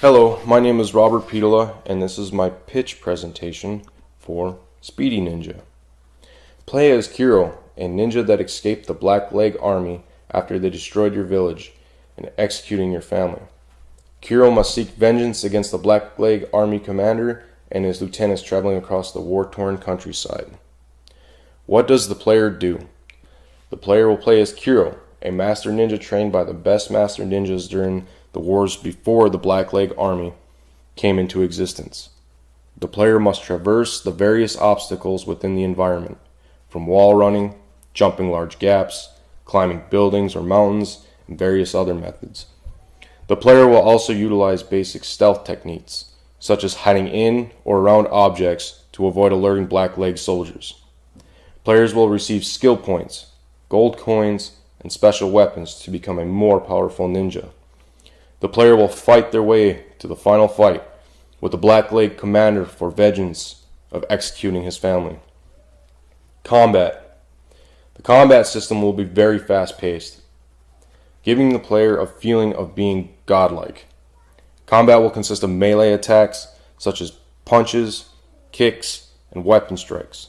Hello, my name is Robert Pitola, and this is my pitch presentation for Speedy Ninja. Play as Kiro, a ninja that escaped the Black Leg Army after they destroyed your village and executing your family. Kiro must seek vengeance against the Black Leg Army commander and his lieutenants traveling across the war-torn countryside. What does the player do? The player will play as Kiro, a master ninja trained by the best master ninjas during the wars before the Black Leg Army came into existence. The player must traverse the various obstacles within the environment, from wall running, jumping large gaps, climbing buildings or mountains, and various other methods. The player will also utilize basic stealth techniques, such as hiding in or around objects to avoid alerting Black Leg soldiers. Players will receive skill points, gold coins, and special weapons to become a more powerful ninja. The player will fight their way to the final fight with the Black Leg commander for vengeance of executing his family. Combat. The combat system will be very fast-paced, giving the player a feeling of being godlike. Combat will consist of melee attacks such as punches, kicks, and weapon strikes.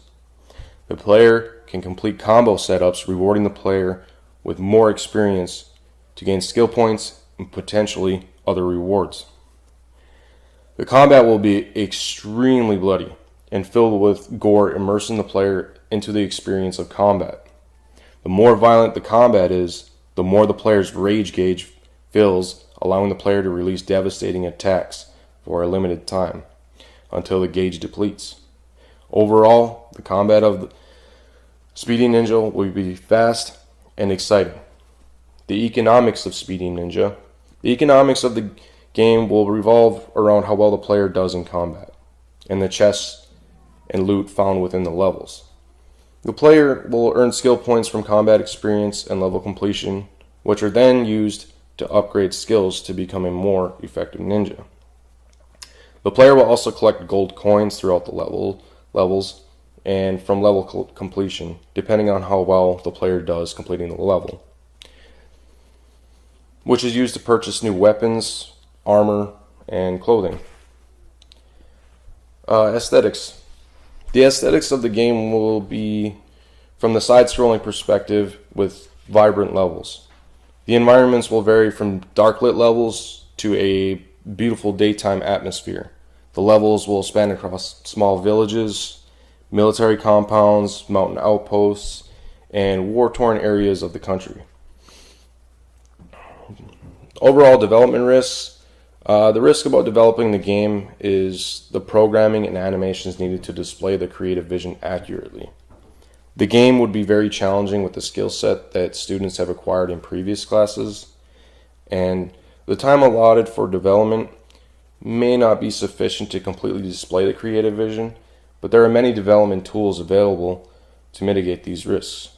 The player can complete combo setups, rewarding the player with more experience to gain skill points and potentially other rewards. The combat will be extremely bloody and filled with gore, immersing the player into the experience of combat. The more violent the combat is, the more the player's rage gauge fills, allowing the player to release devastating attacks for a limited time until the gauge depletes. Overall, the combat of the Speedy Ninja will be fast and exciting. The economics of Speedy Ninja. The economics of the game will revolve around how well the player does in combat, and the chests and loot found within the levels. The player will earn skill points from combat experience and level completion, which are then used to upgrade skills to become a more effective ninja. The player will also collect gold coins throughout the levels and from level completion, depending on how well the player does completing the level, which is used to purchase new weapons, armor, and clothing. Aesthetics. The aesthetics of the game will be from the side-scrolling perspective with vibrant levels. The environments will vary from dark-lit levels to a beautiful daytime atmosphere. The levels will span across small villages, military compounds, mountain outposts, and war-torn areas of the country. Overall development risks. The risk about developing the game is the programming and animations needed to display the creative vision accurately. The game would be very challenging with the skill set that students have acquired in previous classes, and the time allotted for development may not be sufficient to completely display the creative vision, but there are many development tools available to mitigate these risks.